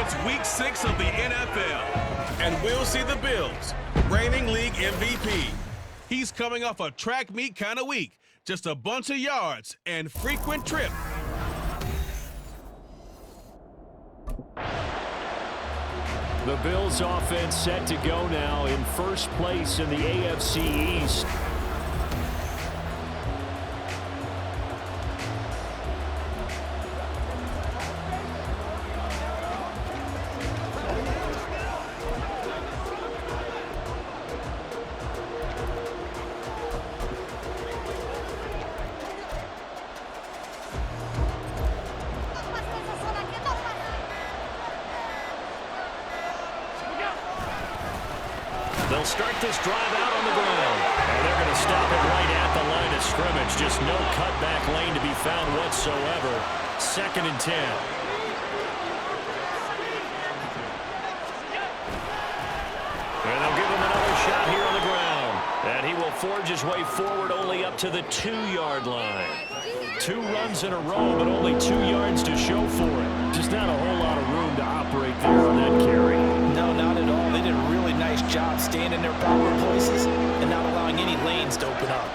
It's Week 6 of the NFL, and we'll see the Bills, reigning league MVP. He's coming off a track meet kind of week, just a bunch of yards and frequent trip. The Bills offense set to go now in first place in the AFC East. They'll start this drive out on the ground. And they're going to stop it right at the line of scrimmage. Just no cutback lane to be found whatsoever. 2nd and 10. And they'll give him another shot here on the ground. And he will forge his way forward only up to the 2-yard line. 2 runs in a row, but only 2 yards to show for it. Just not a whole lot of room to operate there on that carry. No, not at all. They did a really nice job staying in their proper places and not allowing any lanes to open up.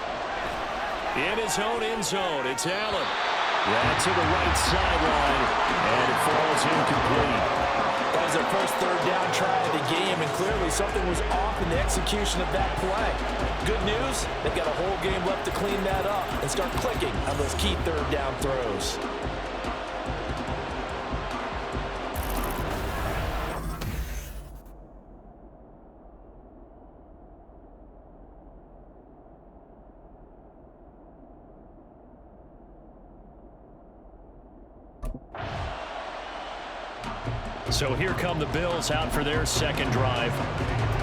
In his own end zone, it's Allen. Yeah, to the right sideline, and it falls incomplete. That was their first 3rd down try of the game, and clearly something was off in the execution of that play. Good news, they've got a whole game left to clean that up and start clicking on those key 3rd down throws. So here come the Bills out for their 2nd drive.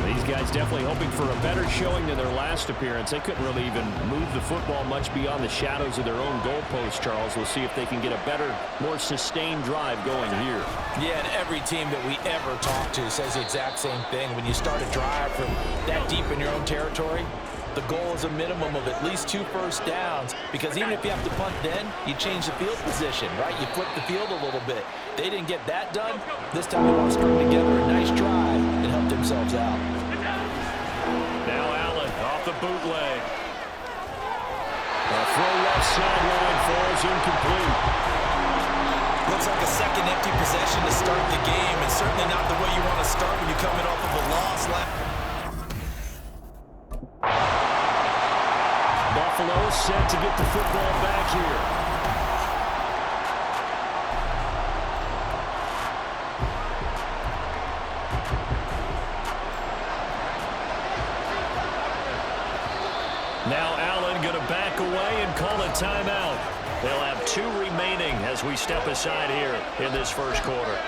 These guys definitely hoping for a better showing than their last appearance. They couldn't really even move the football much beyond the shadows of their own goalpost, Charles. We'll see if they can get a better, more sustained drive going here. Yeah, and every team that we ever talk to says the exact same thing. When you start a drive from that deep in your own territory, the goal is a minimum of at least 2 first downs, because even if you have to punt then, you change the field position, right? You flip the field a little bit. They didn't get that done. This time they want to string together a nice drive and help themselves out. Now Allen off the bootleg. A throw left sideline falls incomplete. Looks like a second empty possession to start the game, and certainly not the way you want to start when you're coming off of a loss. Buffalo set to get the football back here. Now Allen going to back away and call a timeout. They'll have 2 remaining as we step aside here in this first quarter.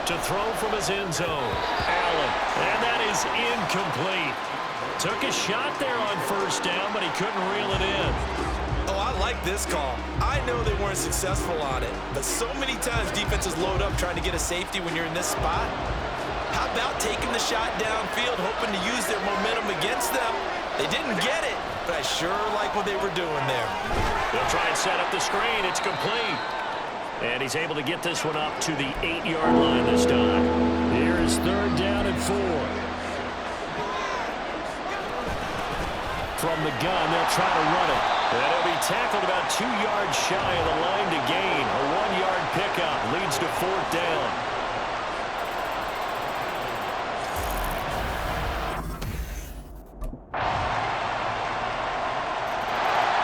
To throw from his end zone, Allen, and that is incomplete. Took a shot there on 1st down, but he couldn't reel it in. Oh, I like this call. I know they weren't successful on it, but so many times defenses load up trying to get a safety when you're in this spot. How about taking the shot downfield, hoping to use their momentum against them? They didn't get it, but I sure like what they were doing there. They'll try and set up the screen. It's complete. And he's able to get this one up to the 8-yard line this time. Here is 3rd down and 4. From the gun, they'll try to run it. And it'll be tackled about 2 yards shy of the line to gain. A 1-yard pickup leads to 4th down.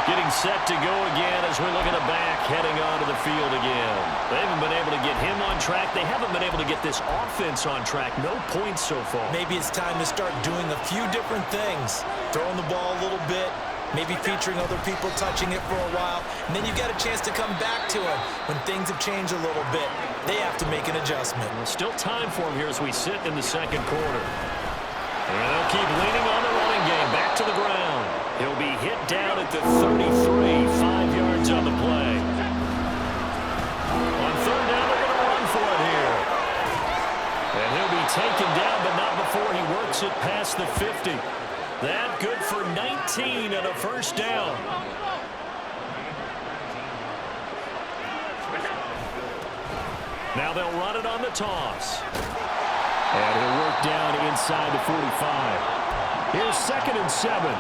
Getting set to go again as we look at the back heading onto the field again. They haven't been able to get him on track. They haven't been able to get this offense on track. No points so far. Maybe it's time to start doing a few different things. Throwing the ball a little bit, maybe featuring other people touching it for a while, and then you get a chance to come back to it when things have changed a little bit. They have to make an adjustment. Well, still time for him here as we sit in the 2nd quarter. And they'll keep leaning on the running game. Back to the ground. He'll be hit down at the 33, 5 yards on the play. On 3rd down, they're going to run for it here. And he'll be taken down, but not before he works it past the 50. That good for 19 and a first down. Now they'll run it on the toss. And he'll work down inside the 45. Here's 2nd and 7.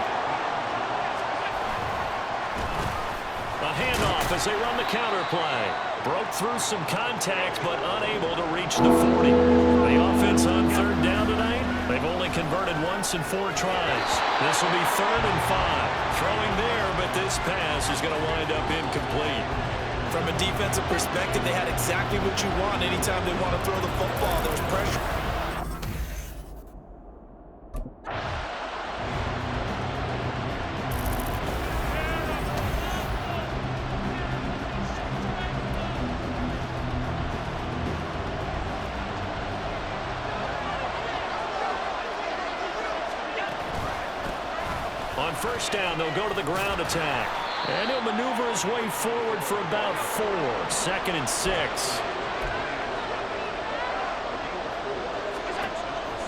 A handoff as they run the counter play. Broke through some contact, but unable to reach the 40. The offense on 3rd down tonight, they've only converted once in 4 tries. This will be 3rd and 5. Throwing there, but this pass is going to wind up incomplete. From a defensive perspective, they had exactly what you want anytime they want to throw the football. There's pressure. On 1st down, they'll go to the ground attack. And he'll maneuver his way forward for about 4. 2nd and 6.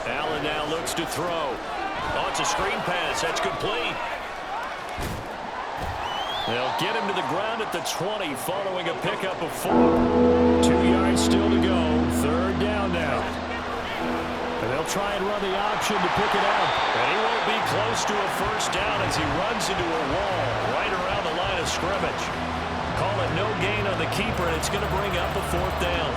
Allen now looks to throw. Oh, it's a screen pass. That's complete. They'll get him to the ground at the 20 following a pickup of 4. 2 yards still to go. 3rd down now. And they'll try and run the option to pick it up. And he won't be close to a first down as he runs into a wall right around the line of scrimmage. Call it no gain on the keeper, and it's going to bring up a 4th down.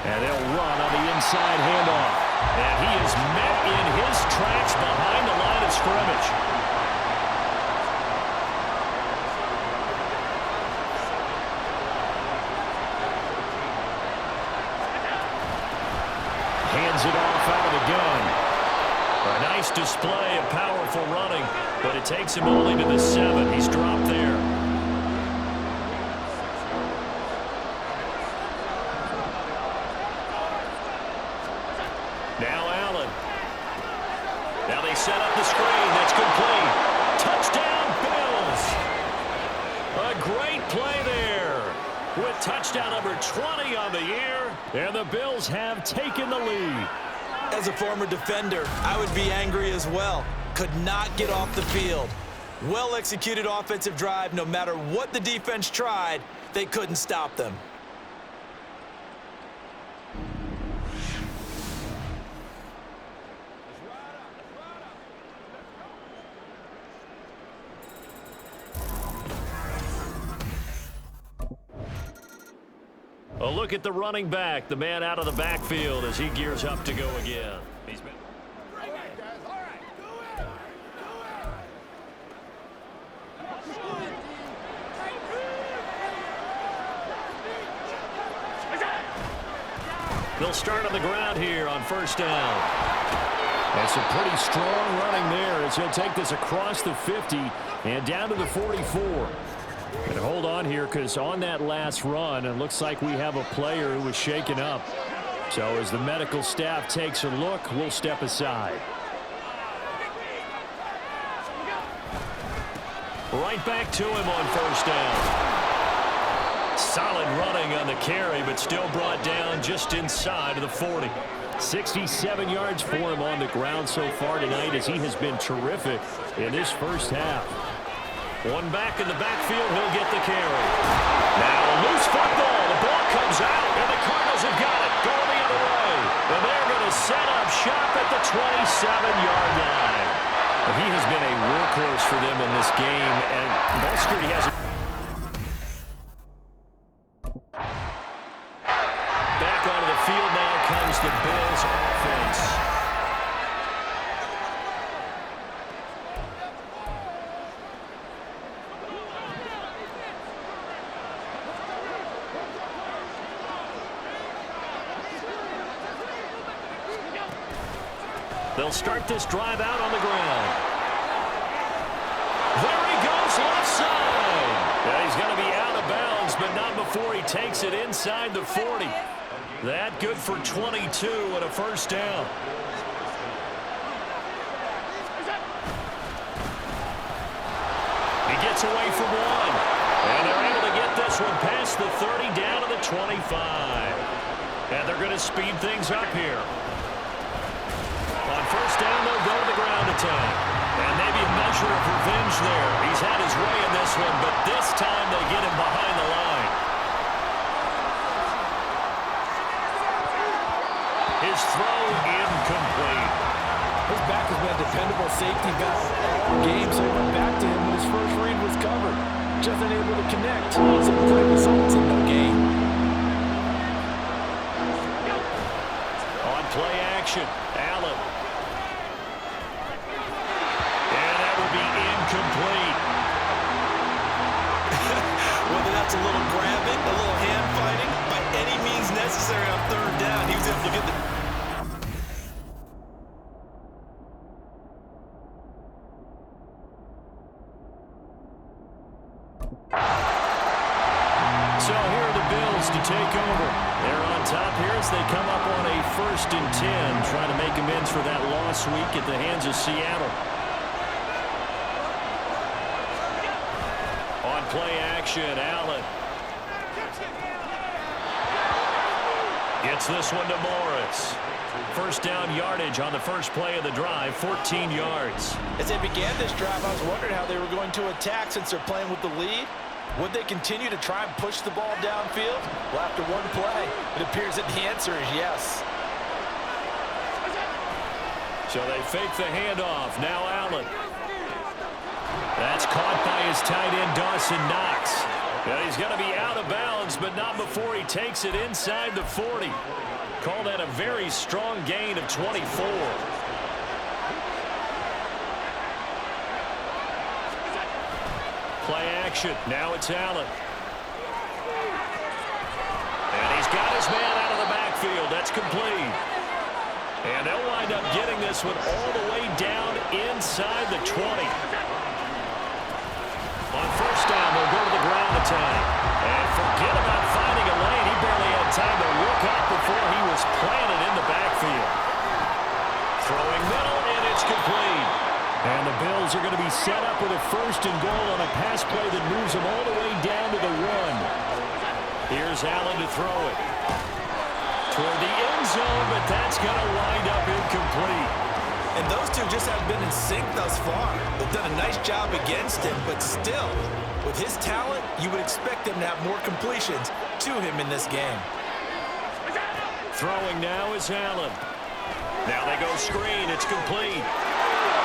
And they'll run on the inside handoff. And he is met in his tracks behind the line of scrimmage. Hands it off out of the gun. A nice display of powerful running, but it takes him only to the 7. He's dropped there. Now Allen. Now they set up the screen. That's complete. Touchdown, Bills. A great play there with touchdown number 20 on the year. And the Bills have taken the lead. As a former defender, I would be angry as well. Could not get off the field. Well-executed offensive drive. No matter what the defense tried, they couldn't stop them. A look at the running back, the man out of the backfield as he gears up to go again. He's been... They'll start on the ground here on 1st down. That's a pretty strong running there as he'll take this across the 50 and down to the 44. And hold on here because on that last run, it looks like we have a player who was shaken up. So as the medical staff takes a look, we'll step aside. Right back to him on 1st down. Solid running on the carry, but still brought down just inside of the 40. 67 yards for him on the ground so far tonight as he has been terrific in this first half. One back in the backfield, he'll get the carry. Now a loose football. The ball comes out, and the Cardinals have got it. Going the other way. And they're going to set up shop at the 27-yard line. He has been a workhorse for them in this game, and Bolster, he has a... Back onto the field now comes the Bills offense. They'll start this drive out on the ground. There he goes left side. takes it inside the 40. That good for 22 and a first down. He gets away from one. And they're able to get this one past the 30 down to the 25. And they're going to speed things up here. On first down, they'll go to the ground attack. And maybe a measure of revenge there. He's had his way in this one, but this time they get him behind the line. His throw incomplete. His back has been a dependable safety valve all game, so he went back to him when his first read was covered. Just unable to connect. Some great results in the game. On play action, Allen. And that will be incomplete. Whether that's a little grabbing, a little hand fighting, by any means necessary on third down, he was able to get the... So here are the Bills to take over. They're on top here as they come up on a 1st and 10, trying to make amends for that lost week at the hands of Seattle. On play action, Allen. Gets this one to Morris. First down yardage on the first play of the drive, 14 yards. As they began this drive, I was wondering how they were going to attack since they're playing with the lead. Would they continue to try and push the ball downfield? Well, after one play, it appears that the answer is yes. So they fake the handoff. Now Allen. That's caught by his tight end, Dawson Knox. Yeah, he's going to be out of bounds, but not before he takes it inside the 40. Call that a very strong gain of 24. Play action. Now it's Allen. And he's got his man out of the backfield. That's complete. And they'll wind up getting this one all the way down inside the 20. On first down, they'll go to the ground attack. And forget about finding a lane. He barely had time to look up before he was planted in the backfield. Throwing middle, and it's complete. And the Bills are going to be set up with a 1st and goal on a pass play that moves them all the way down to the 1. Here's Allen to throw it. Toward the end zone, but that's going to wind up incomplete. And those two just haven't been in sync thus far. They've done a nice job against him, but still, with his talent, you would expect him to have more completions to him in this game. Throwing now is Allen. Now they go screen. It's complete.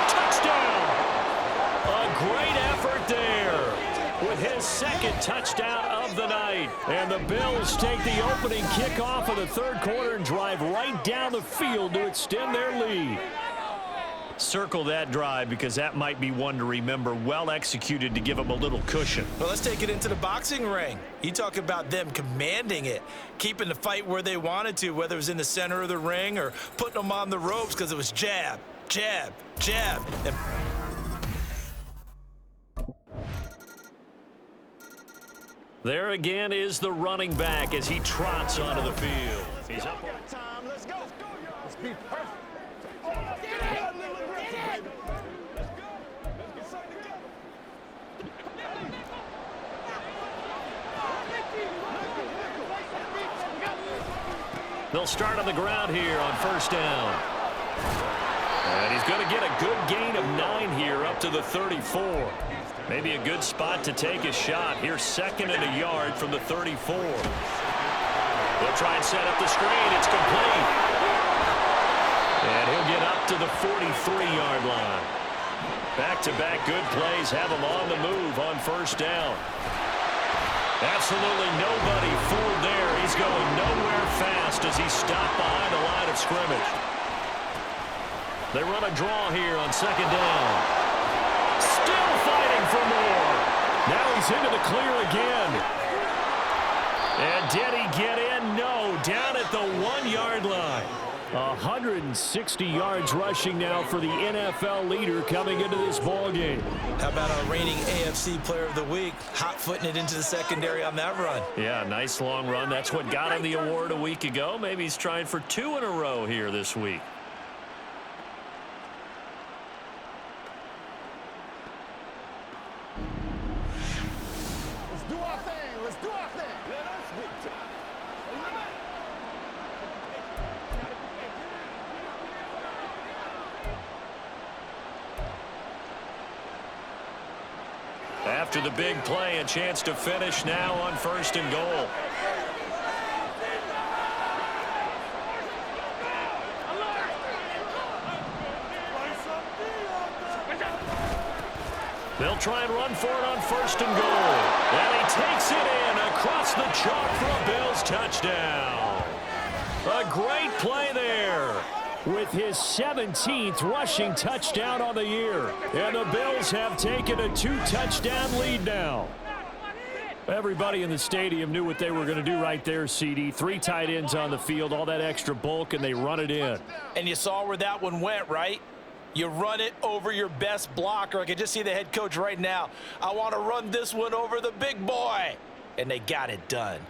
Touchdown! A great effort there with his 2nd touchdown of the night. And the Bills take the opening kickoff of the 3rd quarter and drive right down the field to extend their lead. Circle that drive because that might be one to remember. Well executed to give them a little cushion. Well, let's take it into the boxing ring. You talk about them commanding it, keeping the fight where they wanted to, whether it was in the center of the ring or putting them on the ropes because it was jab, jab, jab. And there again is the running back as he trots onto the field. He's up. Time. Let's go. Let's be perfect. They'll start on the ground here on first down. And he's going to get a good gain of 9 here up to the 34. Maybe a good spot to take a shot. Here's 2nd and a yard from the 34. They'll try and set up the screen. It's complete. And he'll get up to the 43-yard line. Back-to-back good plays have him on the move on first down. Absolutely nobody fooled there. He's going nowhere fast as he stopped behind the line of scrimmage. They run a draw here on 2nd down. Still fighting for more. Now he's into the clear again. And did he get in? No, down at the 1-yard line. 160 yards rushing now for the NFL leader coming into this ball game. How about our reigning AFC Player of the Week, hot-footing it into the secondary on that run? Yeah, nice long run. That's what got him the award a week ago. Maybe he's trying for 2 in a row here this week. Let's do our thing. Let's do our thing. Let us get to it. After the big play, a chance to finish now on 1st and goal. They'll try and run for it on 1st and goal. And he takes it in across the chalk for a Bills touchdown. A great play there, with his 17th rushing touchdown on the year. And the Bills have taken a 2-touchdown lead now. Everybody in the stadium knew what they were going to do right there, CD. 3 tight ends on the field, all that extra bulk, and they run it in. And you saw where that one went, right? You run it over your best blocker. I can just see the head coach right now. I want to run this one over the big boy. And they got it done.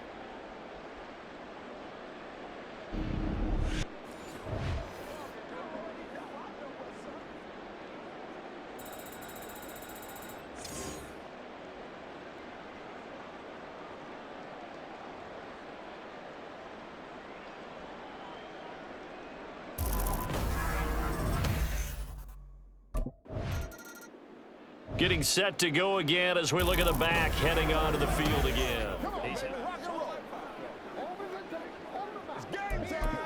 Getting set to go again as we look at the back, heading onto the field again. Come on, baby, rock and roll. It's game time.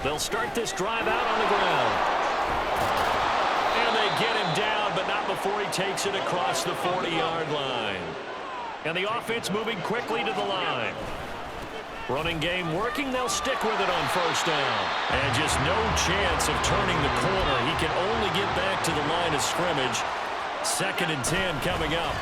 They'll start this drive out on the ground. And they get him down, but not before he takes it across the 40-yard line. And the offense moving quickly to the line. Running game working. They'll stick with it on 1st down. And just no chance of turning the corner. He can only get back to the line of scrimmage. 2nd and 10 coming up.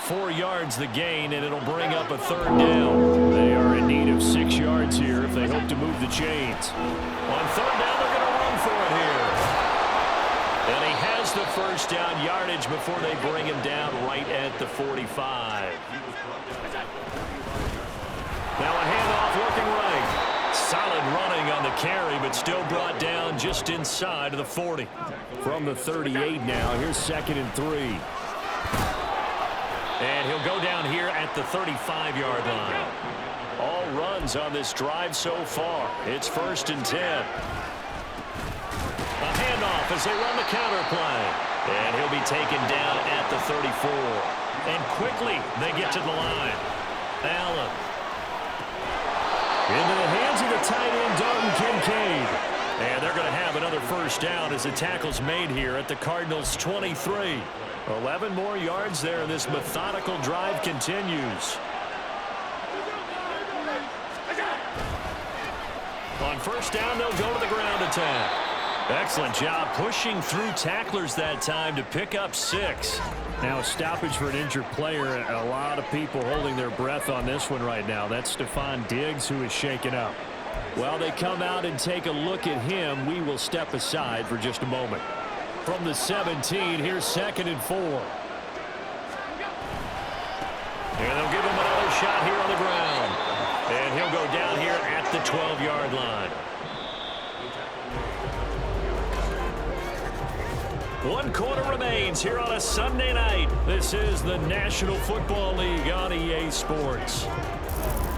4 yards the gain, and it'll bring up a 3rd down. They are in need of 6 yards here if they hope to move the chains. On 3rd down, they're going to run for it here. And he has the 1st down yardage before they bring him down right at the 45. Now a handoff working right. Solid running on the carry, but still brought down just inside of the 40. From the 38 now, here's 2nd and 3. And he'll go down here at the 35-yard line. All runs on this drive so far. It's 1st and 10. A handoff as they run the counter play. And he'll be taken down at the 34. And quickly they get to the line. Allen. Into the hands of the tight end, Dalton Kincaid. And they're going to have another 1st down as the tackle's made here at the Cardinals' 23. 11 more yards there, and this methodical drive continues. On 1st down, they'll go to the ground attack. Excellent job pushing through tacklers that time to pick up 6. Now a stoppage for an injured player. A lot of people holding their breath on this one right now. That's Stephon Diggs, who is shaken up. While they come out and take a look at him, we will step aside for just a moment. From the 17, here's 2nd and 4. And they'll give him another shot here on the ground. And he'll go down here at the 12-yard line. 1 quarter remains here on a Sunday night. This is the National Football League on EA Sports.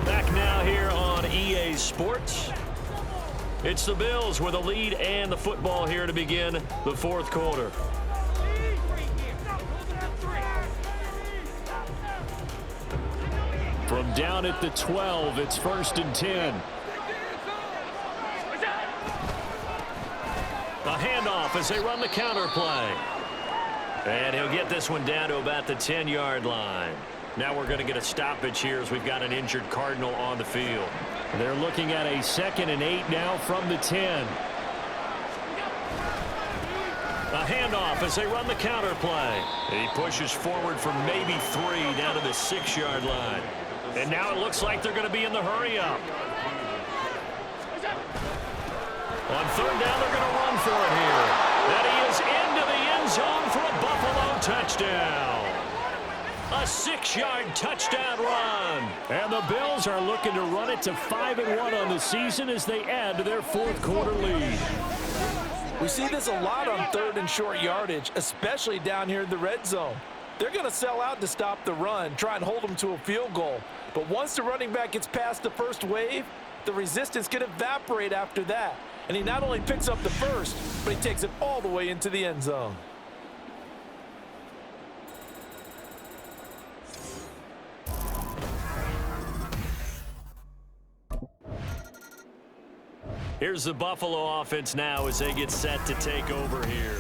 Back now here on EA Sports. It's the Bills with a lead and the football here to begin the 4th quarter. From down at the 12, it's 1st and 10. A handoff as they run the counter play. And he'll get this one down to about the 10-yard line. Now we're going to get a stoppage here as we've got an injured Cardinal on the field. They're looking at a 2nd and 8 now from the 10. handoff as they run the counter play. He pushes forward for maybe 3 down to the 6-yard line. And now it looks like they're going to be in the hurry-up. On third down, they're going to run for it here. And he is into the end zone for a Buffalo touchdown. A 6-yard touchdown run. And the Bills are looking to run it to 5-1 on the season as they add to their fourth-quarter lead. We see this a lot on third and short yardage, especially down here in the red zone. They're going to sell out to stop the run, try and hold them to a field goal. But once the running back gets past the first wave, the resistance can evaporate after that. And he not only picks up the first, but he takes it all the way into the end zone. Here's the Buffalo offense now as they get set to take over here.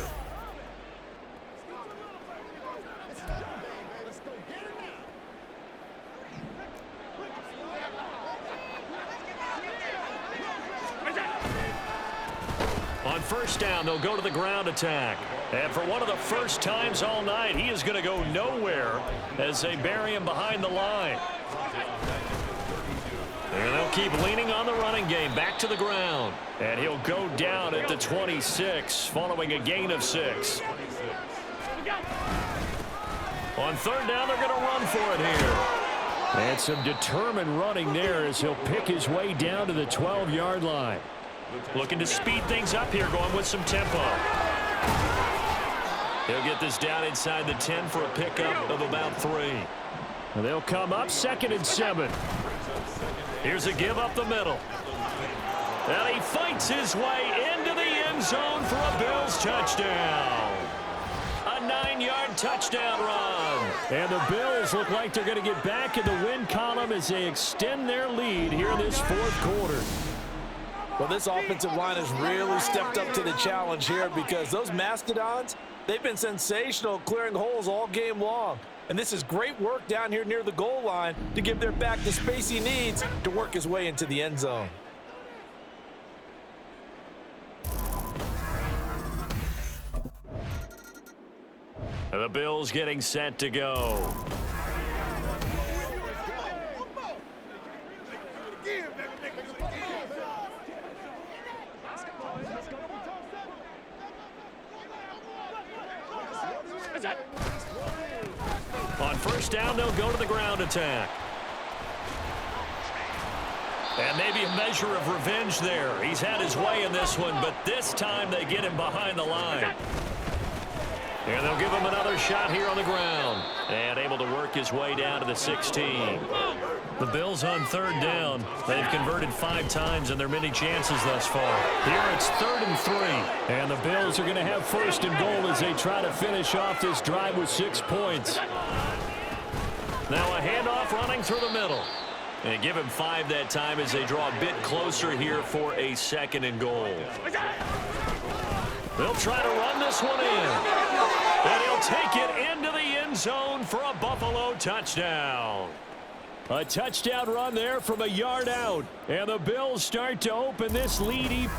On first down, they'll go to the ground attack. And for one of the first times all night, he is going to go nowhere as they bury him behind the line. And they'll keep leaning on the running game back to the ground. And he'll go down at the 26 following a gain of 6. On third down, they're going to run for it here. And some determined running there as he'll pick his way down to the 12-yard line. Looking to speed things up here, going with some tempo. He'll get this down inside the 10 for a pickup of about 3. And they'll come up 2nd and 7. Here's a give up the middle. And he fights his way into the end zone for a Bills touchdown. A 9-yard touchdown run. And the Bills look like they're going to get back in the win column as they extend their lead here in this fourth quarter. Well, this offensive line has really stepped up to the challenge here because those Mastodons, they've been sensational clearing holes all game long. And this is great work down here near the goal line to give their back the space he needs to work his way into the end zone. The Bills getting set to go. On first down, they'll go to the ground attack. And maybe a measure of revenge there. He's had his way in this one, but this time they get him behind the line. And they'll give him another shot here on the ground. And able to work his way down to the 16. The Bills on third down. They've converted 5 times in their many chances thus far. Here it's 3rd and 3. And the Bills are going to have 1st and goal as they try to finish off this drive with 6 points. Now a handoff running through the middle. And give him 5 that time as they draw a bit closer here for a 2nd and goal. They'll try to run this one in. And he'll take it into the end zone for a Buffalo touchdown. A touchdown run there from a yard out. And the Bills start to open this lead.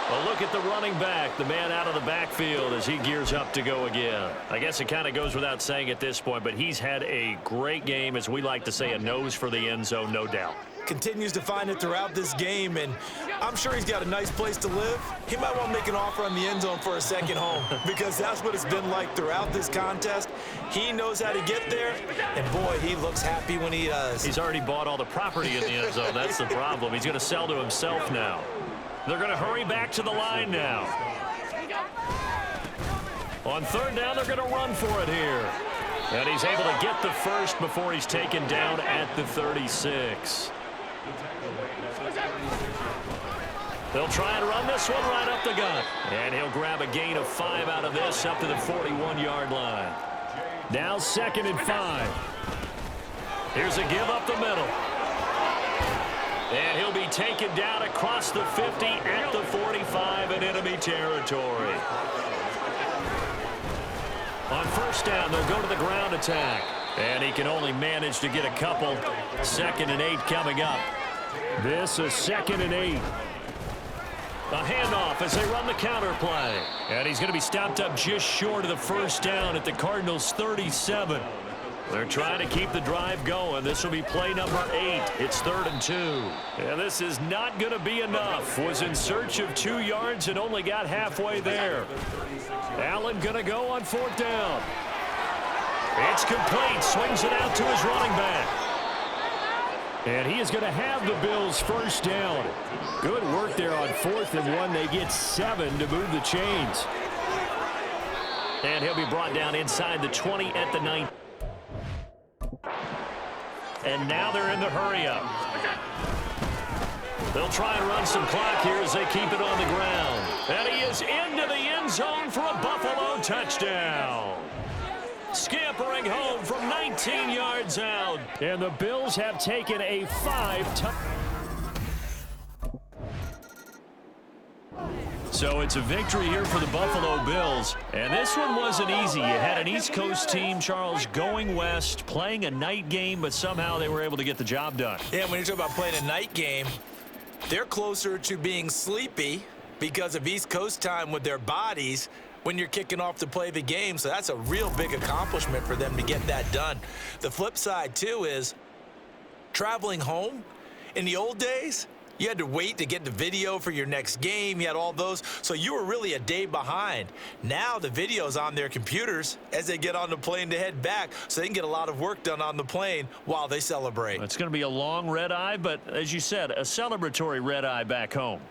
Well, look at the running back, the man out of the backfield as he gears up to go again. I guess it kind of goes without saying at this point, but he's had a great game, as we like to say, a nose for the end zone, no doubt. Continues to find it throughout this game, and I'm sure he's got a nice place to live. He might want to make an offer on the end zone for a second home because that's what it's been like throughout this contest. He knows how to get there, and boy, he looks happy when he does. He's already bought all the property in the end zone. That's the problem. He's going to sell to himself now. They're going to hurry back to the line now. On third down, they're going to run for it here. And he's able to get the first before he's taken down at the 36. They'll try and run this one right up the gut. And he'll grab a gain of 5 out of this up to the 41-yard line. Now 2nd and 5. Here's a give up the middle. And he'll be taken down across the 50 at the 45 in enemy territory. On first down, they'll go to the ground attack. And he can only manage to get a couple. 2nd and 8 coming up. This is 2nd and 8. A handoff as they run the counter play. And he's going to be stopped up just short of the first down at the Cardinals' 37. They're trying to keep the drive going. This will be play number 8. It's 3rd and 2. And this is not going to be enough. Was in search of 2 yards and only got halfway there. Allen going to go on 4th down. It's complete. Swings it out to his running back. And he is going to have the Bills' first down. Good work there on 4th and 1. They get 7 to move the chains. And he'll be brought down inside the 20 at the 9. And now they're in the hurry-up. They'll try and run some clock here as they keep it on the ground. And he is into the end zone for a Buffalo touchdown. Scampering home from 19 yards out. And the Bills have taken a 5-touchdown. So it's a victory here for the Buffalo Bills. And this one wasn't easy. You had an East Coast team, Charles, going west, playing a night game, but somehow they were able to get the job done. Yeah, when you talk about playing a night game, they're closer to being sleepy because of East Coast time with their bodies when you're kicking off to play the game. So that's a real big accomplishment for them to get that done. The flip side, too, is traveling home. In the old days, you had to wait to get the video for your next game. You had all those. So you were really a day behind. Now the video's on their computers as they get on the plane to head back, so they can get a lot of work done on the plane while they celebrate. It's going to be a long red eye, but as you said, a celebratory red eye back home.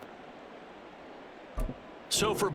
So for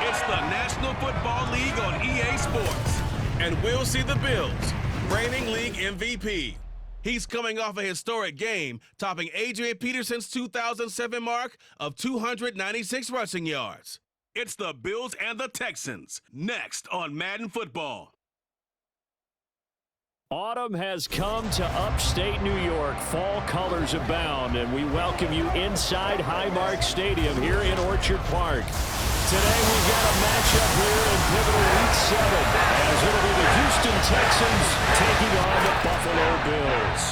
It's the National Football League on EA Sports. And we'll see the Bills, reigning league MVP. He's coming off a historic game, topping Adrian Peterson's 2007 mark of 296 rushing yards. It's the Bills and the Texans, next on Madden Football. Autumn has come to upstate New York. Fall colors abound, and we welcome you inside Highmark Stadium here in Orchard Park. Today we've got a matchup here in pivotal Week 7, as it'll be the Houston Texans taking on the Buffalo Bills.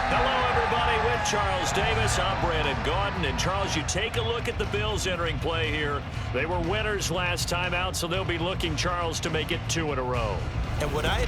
Hello, everybody. With Charles Davis, I'm Brandon Gaudin. And, Charles, you take a look at the Bills entering play here. They were winners last time out, so they'll be looking, Charles, to make it 2 in a row. And what I